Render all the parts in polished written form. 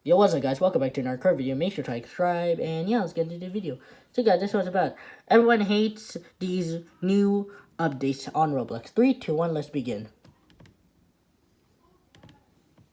Yo, what's up guys, welcome back to another current video. Make sure to like, subscribe, and yeah, let's get into the video. So guys, this was about everyone hates these new updates on Roblox. 3, 2, 1, let's begin.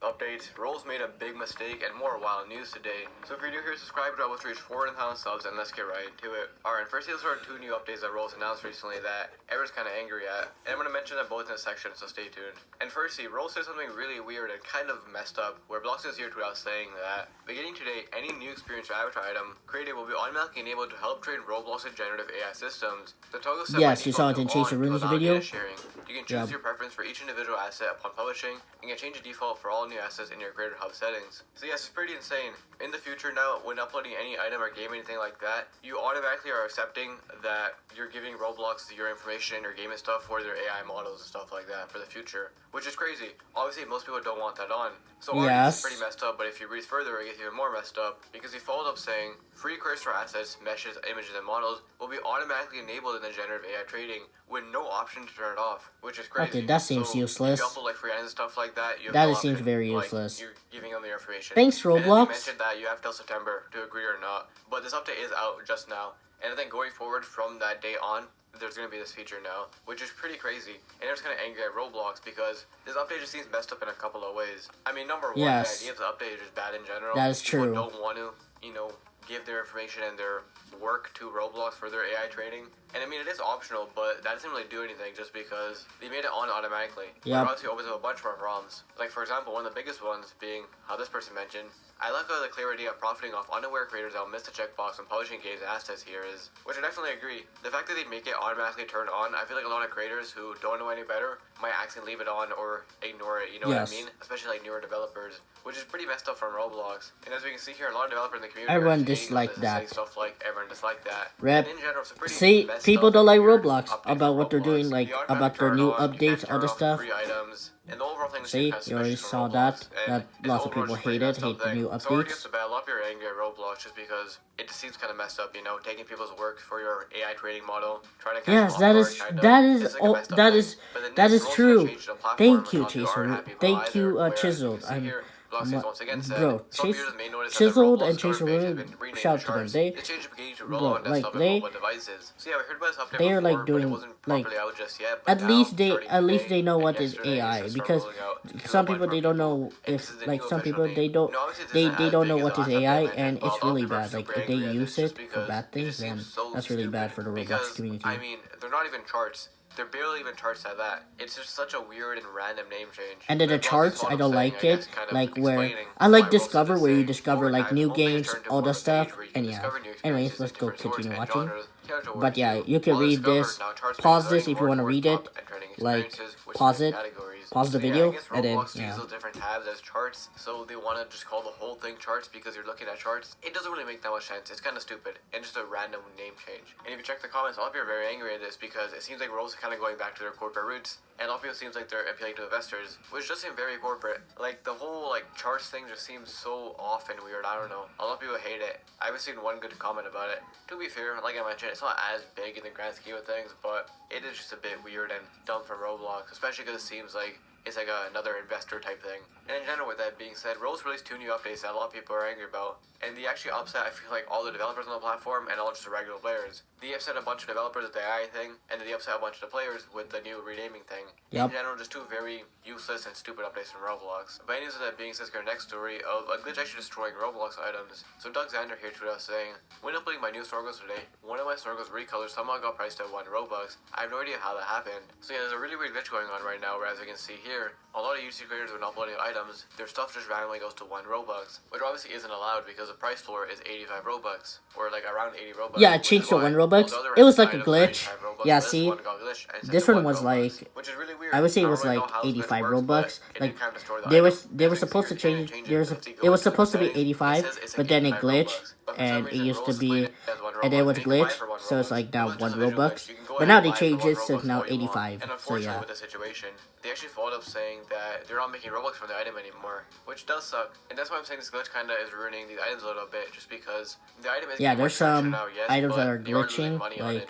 Update, Rolls made a big mistake and more wild news today. So if you're new here, subscribe to us reach 400,000 subs and let's get right into it. Alright, first these are two new updates that Rolls announced recently that everyone's kinda angry at. And I'm gonna mention them both in a section, so stay tuned. And firstly, Rolls said something really weird and kind of messed up, where Blox is here without saying that beginning today, any new experience or avatar item created will be automatically enabled to help train Roblox's generative AI systems. The toggle set Yes, you saw it in Chase Your Rooms video. Sharing. You can choose your preference for each individual asset upon publishing, and can change the default for all new assets in your Creator Hub settings. So yes, it's pretty insane. In the future now, when uploading any item or game, anything like that, you automatically are accepting that you're giving Roblox your information, your game and stuff for their AI models and stuff like that for the future, which is crazy. Obviously, most people don't want that on. So yes, it's pretty messed up, but if you read further, it gets even more messed up, because he followed up saying, free cursor assets, meshes, images, and models will be automatically enabled in the generative AI trading with no option to turn it off, which is crazy. Okay, that seems useless. If you upload like free items and stuff like that, that seems very useless. You're giving them their information. Thanks, Roblox. And then they mentioned that you have till September to agree or not, but this update is out just now. And I think going forward from that day on, there's going to be this feature now, which is pretty crazy. And I was kind of angry at Roblox because this update just seems messed up in a couple of ways. I mean, number one, the idea of the update is just bad in general. That is true. People don't want to, give their information and their work to Roblox for their AI training. And I mean, it is optional, but that doesn't really do anything just because they made it on automatically. Yeah. It obviously opens up a bunch more problems. Like, for example, one of the biggest ones being how this person mentioned, I like the clear idea of profiting off unaware creators that will miss the checkbox when publishing games and assets here is, which I definitely agree. The fact that they make it automatically turn on, I feel like a lot of creators who don't know any better might accidentally leave it on or ignore it, you know what I mean? Especially like newer developers, which is pretty messed up from Roblox. And as we can see here, a lot of developers in the community everyone disliked that. Stuff like everyone disliked that. Rep. In general, See, people don't like Roblox about what they're doing, like about their new updates, other stuff. And the overall thing See, you already saw that lots of people hate the new updates. So gets a lot of people are angry at Roblox just because it just seems kind of messed up, taking people's work for your AI trading model, trying to yes, that is true. Thank you, Chaser. Thank you, Chiseled. Bro, Chiseled and Chaser really shout to them. They are like doing like at least they know what is AI, because some people they don't know if like some people they don't know what is AI, and it's really bad. Like if they use it for bad things, then that's really bad for the Roblox community. I mean, they're not even charts. They're barely even charts at that. It's just such a weird and random name change. And then the charts, I don't like it. Like where I like Discover, where you discover like new games, all that stuff. And yeah. Anyways, let's go continue watching. But yeah, you can read this. Pause this if you want to read it. Like pause it. Pause the video, and then, yeah. Different tabs as charts, so they want to just call the whole thing charts because you're looking at charts. It doesn't really make that much sense. It's kind of stupid and just a random name change. And if you check the comments, a lot of people are very angry at this because it seems like Rolls are kind of going back to their corporate roots, and a lot of people seems like they're appealing to investors, which just seems very corporate. Like the whole charts thing just seems so off and weird. I don't know. A lot of people hate it. I haven't seen one good comment about it. To be fair, like I mentioned, it's not as big in the grand scheme of things, but it is just a bit weird and dumb from Roblox, especially because it seems like it's like another investor type thing. And in general, with that being said, Rolls released 2 new updates that a lot of people are angry about, and they actually upset, I feel like, all the developers on the platform and all just the regular players. They upset a bunch of developers with the AI thing, and then they upset a bunch of the players with the new renaming thing. In general, just 2 very useless and stupid updates from Roblox. But anyways, with that being said, let's go to our next story of a glitch actually destroying Roblox items. So Doug Xander here tweeted us saying, when uploading my new store goals today, one of my store goals recolors somehow got priced at 1 Robux. I have no idea how that happened. So yeah, there's a really weird glitch going on right now, where as you can see here, a lot of YouTube creators when uploading items, their stuff just randomly goes to 1 Robux, which obviously isn't allowed because the price floor is 85 Robux, or like around 80 Robux. Yeah, it changed to 1 Robux. It was like a glitch. Yeah, see, this one was like, I would say it was like 85 Robux. Like they were supposed to change. It was supposed to be 85, but then it glitched, and it used to be, and then it was glitched, so it's like now 1 Robux. But now they changed it, so it's now 85. So yeah. With the situation, they actually followed up saying that they're not making Robux from the item anymore, which does suck. And that's why I'm saying this glitch kind of is ruining these items a little bit, just because the item is there's some items that are glitching, like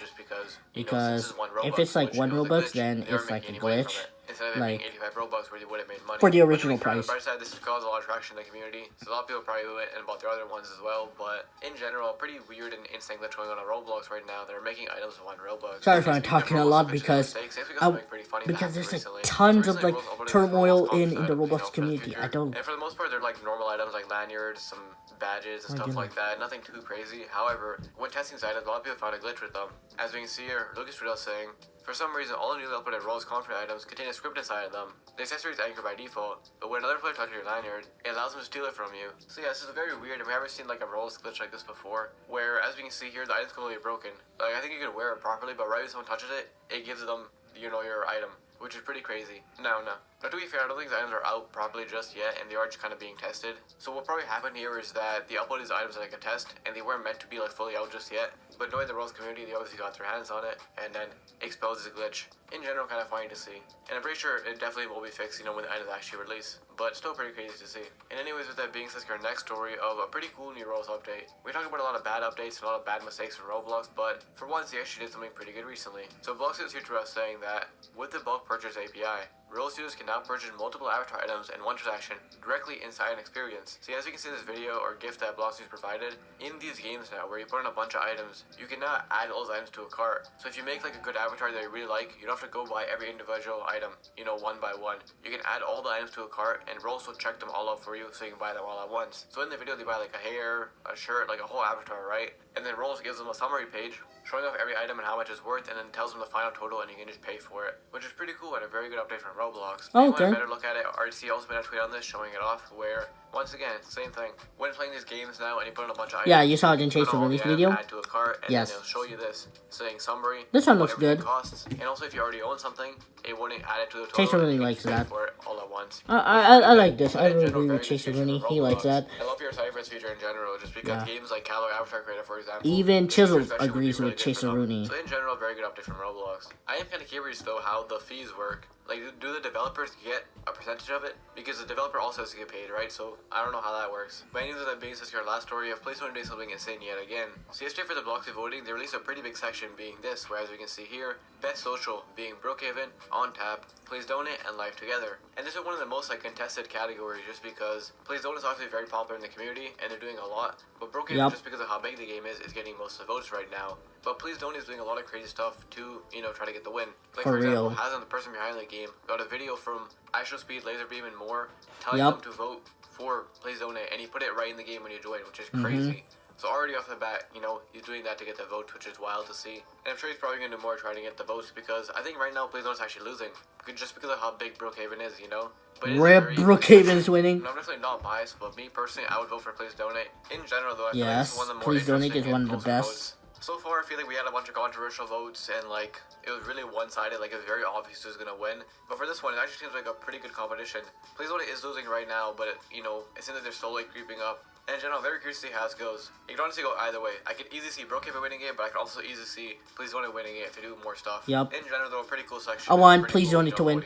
because if it's like 1 Robux, then it's like a glitch, instead of it being 85 Robux where they would have made money. For the original price. On the bright side, this has caused a lot of traction in the community, so a lot of people probably went and bought their other ones as well, but in general, pretty weird and insane glitch going on Roblox right now. They're making items with 1 Robux. Sorry if I'm talking a lot because there's tons of like turmoil in the Roblox community. I don't. And for the most part, they're like normal items like lanyards, some badges and stuff like that. Nothing too crazy. However, when testing these items, a lot of people found a glitch with them. As we can see here, Lucas Riddle saying, for some reason, all the newly uploaded Rolls Confident items contain a script inside of them. The accessory is anchored by default, but when another player touches your lanyard, it allows them to steal it from you. So yeah, this is very weird, and we haven't seen like a Rolls glitch like this before, where as we can see here, the item's completely broken. Like, I think you could wear it properly, but right when someone touches it, it gives them, you know, your item, which is pretty crazy. No. Now, to be fair, I don't think the items are out properly just yet, and they are just kind of being tested. So what probably happened here is that they uploaded these items like a test, and they weren't meant to be like fully out just yet. But knowing the Rolls community, they obviously got their hands on it, and then exposed the glitch. In general, kind of funny to see. And I'm pretty sure it definitely will be fixed, you know, when the items actually release. But still pretty crazy to see. And anyways, with that being said, our next story of a pretty cool new Rolls update. We talked about a lot of bad updates and a lot of bad mistakes from Roblox, but for once, they actually did something pretty good recently. So Blox is here to us saying that with the bulk purchase API, Roblox users can now purchase multiple avatar items in one transaction directly inside an experience. See, as you can see in this video or GIF that Blox News provided, in these games now where you put in a bunch of items, you can now add all those items to a cart. So if you make like a good avatar that you really like, you don't have to go buy every individual item, you know, one by one. You can add all the items to a cart, and Roblox will check them all out for you so you can buy them all at once. So in the video, they buy like a hair, a shirt, like a whole avatar, right? And then Roblox gives them a summary page showing off every item and how much it's worth, and then tells them the final total, and you can just pay for it, which is pretty cool and a very good update from Roblox. Oh, if you okay. want a better look at it, RC also made a tweet on this showing it off, where once again it's the same thing. When playing these games now and you put in a bunch of items, yeah, you saw it in Chase Release video. Add to a cart, and yes. then it'll show you this saying summary. This one looks good. Costs, and also if you already own something, it wouldn't add it to the total. Chaser really likes that. For it all at once. I like this. I really agree with Chaser Rooney. He likes that. I love your Cypher's feature in general, just because games like Calo Avatar Creator, for example. Even Chisel agrees with Chaser Rooney. So in general, very good update from Roblox. I am kind of curious though how the fees work. Like, do the developers get a percentage of it? Because the developer also has to get paid, right? So I don't know how that works. But anyways, with that being said, our last story of PlayStation doing something insane yet again. So yesterday for the Bloxy voting, they released a pretty big section being this, where as we can see here, Best Social being Brookhaven, On Tap, Please Donate, and Life Together. And this is one of the most like contested categories just because Please Donate is obviously very popular in the community and they're doing a lot. But Brookhaven, just because of how big the game is getting most of the votes right now. But Please Donate is doing a lot of crazy stuff to, you know, try to get the win. Like for example, Hazan, the person behind the game, got a video from Astro Speed, Laser Beam, and more telling them to vote for Please Donate, and he put it right in the game when you join, which is crazy. So already off the bat, you know, he's doing that to get the votes, which is wild to see. And I'm sure he's probably going to do more trying to get the votes because I think right now Please Donate's actually losing. Just because of how big Brookhaven is, you know? But Rip Brookhaven is winning. I'm definitely not biased, but me personally, I would vote for Please Donate. In general, though, I feel like this is one of the more Please Donate is one of the best. Votes. So far, I feel like we had a bunch of controversial votes, and like it was really one-sided. Like it was very obvious who's gonna win. But for this one, it actually seems like a pretty good competition. Please Donate is losing right now, but you know it seems like they're slowly creeping up. And in general, very curious to see how this goes. You can honestly go either way. I could easily see Brookhaven winning it, but I can also easily see Please Donate winning it if they do more stuff. Yep. In general, though, a pretty cool section. I want Please Donate to win.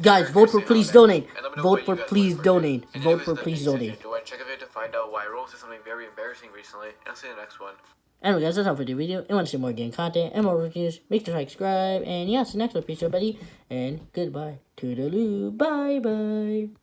Guys, vote for Please Donate. Vote for Please Donate. Vote for Please Donate. Check a video to find out why Rose did something very embarrassing recently, and I'll see you in the next one. Anyway guys, that's all for the video. If you want to see more game content and more reviews, make sure to subscribe. And yeah, see you next one. Peace, everybody. And goodbye. Toodaloo. Bye bye.